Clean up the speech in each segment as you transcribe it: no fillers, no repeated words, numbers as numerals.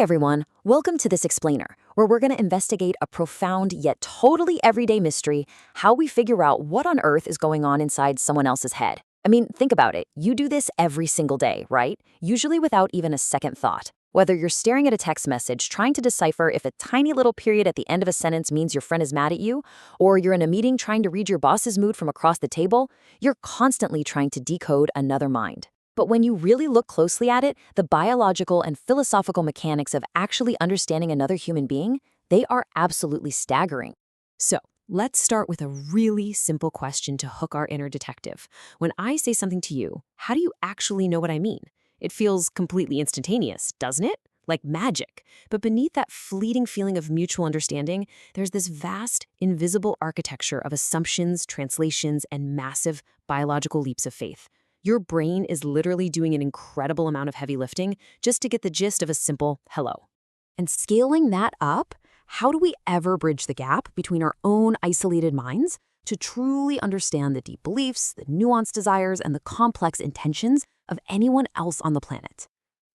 Hey everyone, welcome to this explainer, where we're going to investigate a profound yet totally everyday mystery: how we figure out what on earth is going on inside someone else's head. I mean, think about it. You do this every single day, right? Usually without even a second thought. Whether you're staring at a text message trying to decipher if a tiny little period at the end of a sentence means your friend is mad at you, or you're in a meeting trying to read your boss's mood from across the table, you're constantly trying to decode another mind. But when you really look closely at it, the biological and philosophical mechanics of actually understanding another human being, they are absolutely staggering. So, let's start with a really simple question to hook our inner detective. When I say something to you, how do you actually know what I mean? It feels completely instantaneous, doesn't it? Like magic. But beneath that fleeting feeling of mutual understanding, there's this vast, invisible architecture of assumptions, translations, and massive biological leaps of faith. Your brain is literally doing an incredible amount of heavy lifting just to get the gist of a simple hello. And scaling that up, how do we ever bridge the gap between our own isolated minds to truly understand the deep beliefs, the nuanced desires, and the complex intentions of anyone else on the planet?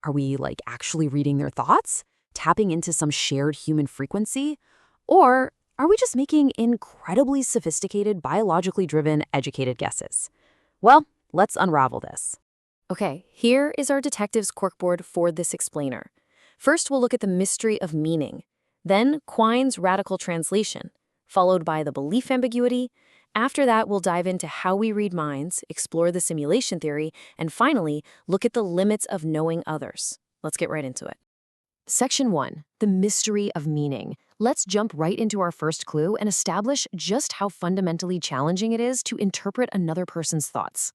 Are we actually reading their thoughts, tapping into some shared human frequency? Or are we just making incredibly sophisticated, biologically driven, educated guesses? Well, let's unravel this. Okay, here is our detective's corkboard for this explainer. First, we'll look at the mystery of meaning, then Quine's radical translation, followed by the belief ambiguity. After that, we'll dive into how we read minds, explore the simulation theory, and finally, look at the limits of knowing others. Let's get right into it. Section 1, the mystery of meaning. Let's jump right into our first clue and establish just how fundamentally challenging it is to interpret another person's thoughts.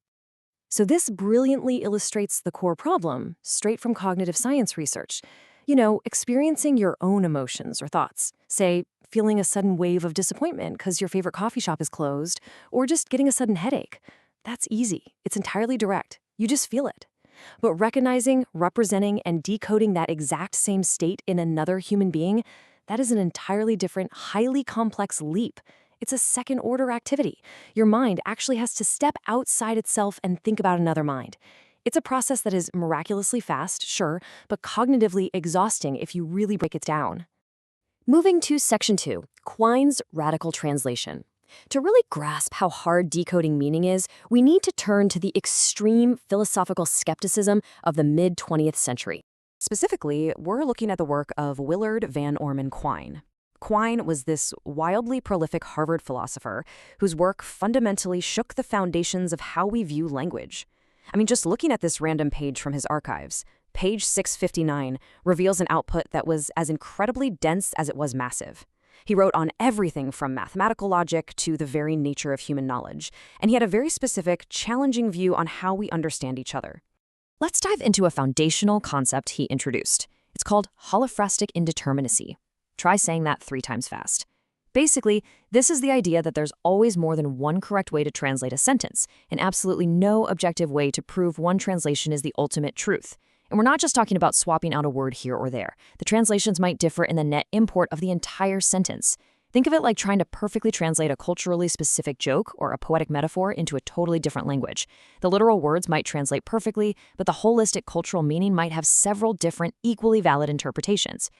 So this brilliantly illustrates the core problem, straight from cognitive science research. Experiencing your own emotions or thoughts. Say, feeling a sudden wave of disappointment because your favorite coffee shop is closed, or just getting a sudden headache. That's easy. It's entirely direct. You just feel it. But recognizing, representing, and decoding that exact same state in another human being, that is an entirely different, highly complex leap. It's a second-order activity. Your mind actually has to step outside itself and think about another mind. It's a process that is miraculously fast, sure, but cognitively exhausting if you really break it down. Moving to Section 2, Quine's radical translation. To really grasp how hard decoding meaning is, we need to turn to the extreme philosophical skepticism of the mid-20th century. Specifically, we're looking at the work of Willard Van Orman Quine. Quine was this wildly prolific Harvard philosopher whose work fundamentally shook the foundations of how we view language. I mean, just looking at this random page from his archives, page 659 reveals an output that was as incredibly dense as it was massive. He wrote on everything from mathematical logic to the very nature of human knowledge, and he had a very specific, challenging view on how we understand each other. Let's dive into a foundational concept he introduced. It's called holophrastic indeterminacy. Try saying that 3 times fast. Basically, this is the idea that there's always more than one correct way to translate a sentence, and absolutely no objective way to prove one translation is the ultimate truth. And we're not just talking about swapping out a word here or there. The translations might differ in the net import of the entire sentence. Think of it like trying to perfectly translate a culturally specific joke or a poetic metaphor into a totally different language. The literal words might translate perfectly, but the holistic cultural meaning might have several different, equally valid interpretations.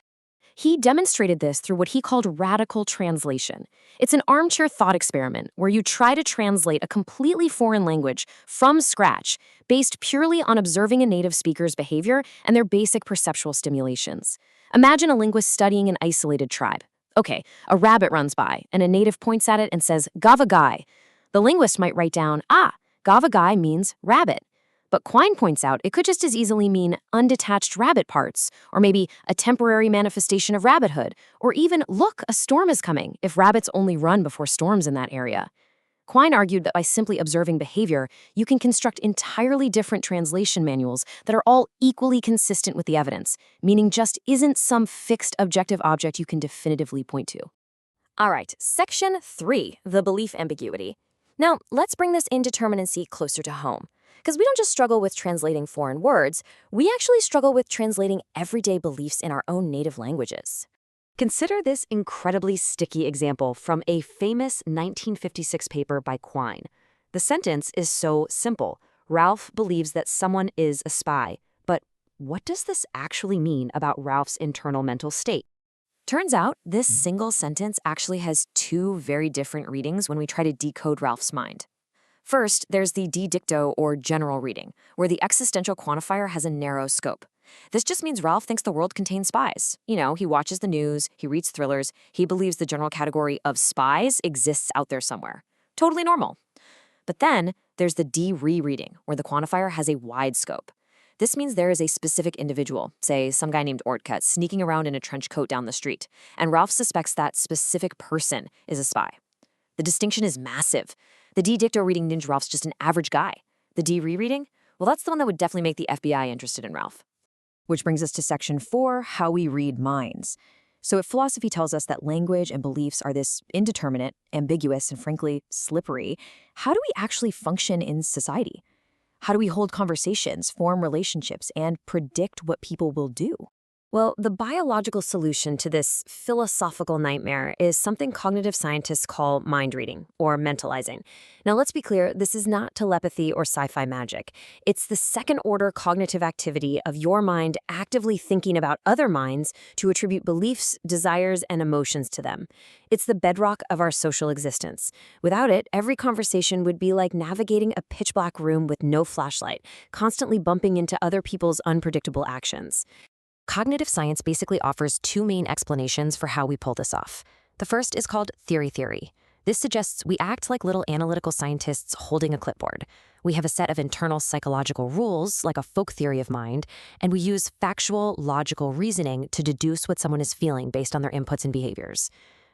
He demonstrated this through what he called radical translation. It's an armchair thought experiment where you try to translate a completely foreign language from scratch, based purely on observing a native speaker's behavior and their basic perceptual stimulations. Imagine a linguist studying an isolated tribe. Okay, a rabbit runs by, and a native points at it and says, "Gavagai." The linguist might write down, "Gavagai means rabbit." But Quine points out it could just as easily mean undetached rabbit parts, or maybe a temporary manifestation of rabbithood, or even, look, a storm is coming, if rabbits only run before storms in that area. Quine argued that by simply observing behavior, you can construct entirely different translation manuals that are all equally consistent with the evidence, meaning just isn't some fixed objective object you can definitively point to. All right, Section 3, the belief ambiguity. Now, let's bring this indeterminacy closer to home. Because we don't just struggle with translating foreign words, we actually struggle with translating everyday beliefs in our own native languages. Consider this incredibly sticky example from a famous 1956 paper by Quine. The sentence is so simple. Ralph believes that someone is a spy, but what does this actually mean about Ralph's internal mental state? Turns out, this single sentence actually has two very different readings when we try to decode Ralph's mind. First, there's the de dicto or general reading, where the existential quantifier has a narrow scope. This just means Ralph thinks the world contains spies. He watches the news, he reads thrillers, he believes the general category of spies exists out there somewhere. Totally normal. But then, there's the de-rereading, where the quantifier has a wide scope. This means there is a specific individual, say some guy named Ortcut, sneaking around in a trench coat down the street, and Ralph suspects that specific person is a spy. The distinction is massive. The de-dicto reading means Ralph's just an average guy. The de-rereading? Well, that's the one that would definitely make the FBI interested in Ralph. Which brings us to section 4, how we read minds. So if philosophy tells us that language and beliefs are this indeterminate, ambiguous, and frankly, slippery, how do we actually function in society? How do we hold conversations, form relationships, and predict what people will do? Well, the biological solution to this philosophical nightmare is something cognitive scientists call mind reading, or mentalizing. Now, let's be clear, this is not telepathy or sci-fi magic. It's the second-order cognitive activity of your mind actively thinking about other minds to attribute beliefs, desires, and emotions to them. It's the bedrock of our social existence. Without it, every conversation would be like navigating a pitch-black room with no flashlight, constantly bumping into other people's unpredictable actions. Cognitive science basically offers two main explanations for how we pull this off. The first is called theory. This suggests we act like little analytical scientists holding a clipboard. We have a set of internal psychological rules, like a folk theory of mind, and we use factual, logical reasoning to deduce what someone is feeling based on their inputs and behaviors.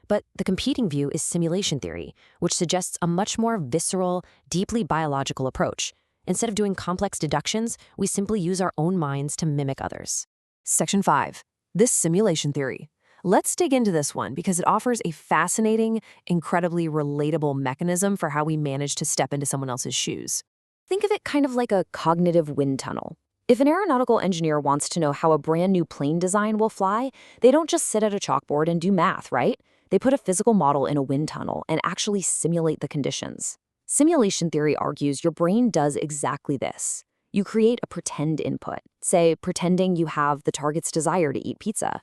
But the competing view is simulation theory, which suggests a much more visceral, deeply biological approach. Instead of doing complex deductions, we simply use our own minds to mimic others. Section 5, this simulation theory. Let's dig into this one because it offers a fascinating, incredibly relatable mechanism for how we manage to step into someone else's shoes. Think of it kind of like a cognitive wind tunnel. If an aeronautical engineer wants to know how a brand new plane design will fly, they don't just sit at a chalkboard and do math, right? They put a physical model in a wind tunnel and actually simulate the conditions. Simulation theory argues your brain does exactly this. You create a pretend input, say pretending you have the target's desire to eat pizza.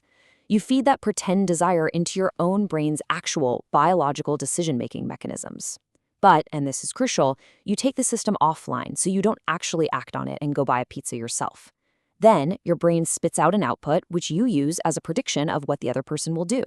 You feed that pretend desire into your own brain's actual biological decision-making mechanisms. But, and this is crucial, you take the system offline so you don't actually act on it and go buy a pizza yourself. Then, your brain spits out an output which you use as a prediction of what the other person will do.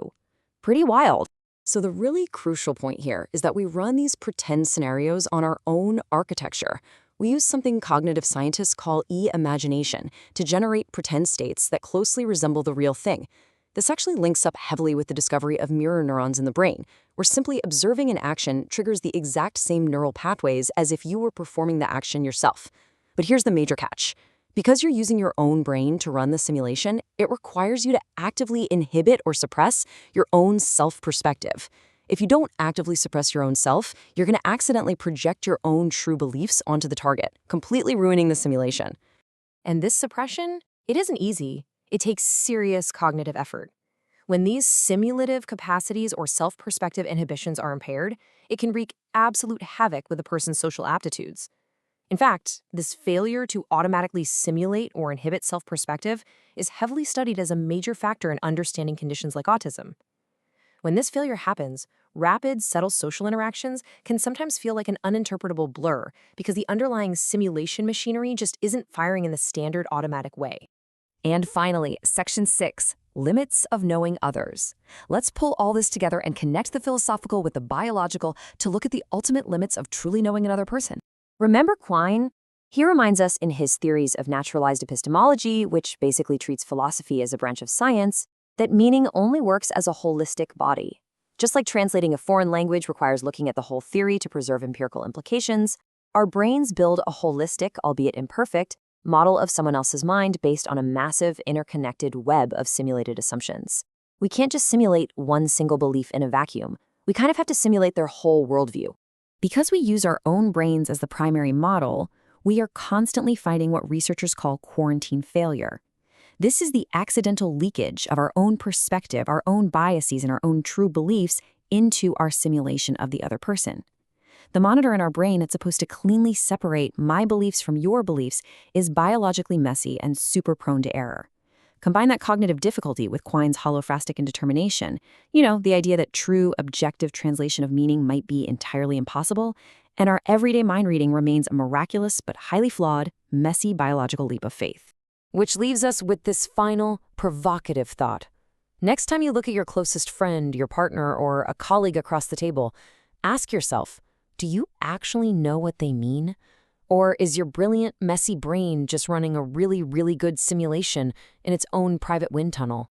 Pretty wild. So the really crucial point here is that we run these pretend scenarios on our own architecture. We use something cognitive scientists call e-imagination to generate pretend states that closely resemble the real thing. This actually links up heavily with the discovery of mirror neurons in the brain, where simply observing an action triggers the exact same neural pathways as if you were performing the action yourself. But here's the major catch. Because you're using your own brain to run the simulation, it requires you to actively inhibit or suppress your own self-perspective. If you don't actively suppress your own self, you're going to accidentally project your own true beliefs onto the target, completely ruining the simulation. And this suppression, it isn't easy. It takes serious cognitive effort. When these simulative capacities or self-perspective inhibitions are impaired, it can wreak absolute havoc with a person's social aptitudes. In fact, this failure to automatically simulate or inhibit self-perspective is heavily studied as a major factor in understanding conditions like autism. When this failure happens, rapid, subtle social interactions can sometimes feel like an uninterpretable blur because the underlying simulation machinery just isn't firing in the standard automatic way. And finally, Section 6, limits of knowing others. Let's pull all this together and connect the philosophical with the biological to look at the ultimate limits of truly knowing another person. Remember Quine? He reminds us in his theories of naturalized epistemology, which basically treats philosophy as a branch of science, that meaning only works as a holistic body. Just like translating a foreign language requires looking at the whole theory to preserve empirical implications, our brains build a holistic, albeit imperfect, model of someone else's mind based on a massive, interconnected web of simulated assumptions. We can't just simulate one single belief in a vacuum. We kind of have to simulate their whole worldview. Because we use our own brains as the primary model, we are constantly fighting what researchers call quarantine failure. This is the accidental leakage of our own perspective, our own biases, and our own true beliefs into our simulation of the other person. The monitor in our brain that's supposed to cleanly separate my beliefs from your beliefs is biologically messy and super prone to error. Combine that cognitive difficulty with Quine's holophrastic indetermination, the idea that true, objective translation of meaning might be entirely impossible, and our everyday mind reading remains a miraculous but highly flawed, messy biological leap of faith. Which leaves us with this final, provocative thought. Next time you look at your closest friend, your partner, or a colleague across the table, ask yourself, do you actually know what they mean? Or is your brilliant, messy brain just running a really, really good simulation in its own private wind tunnel?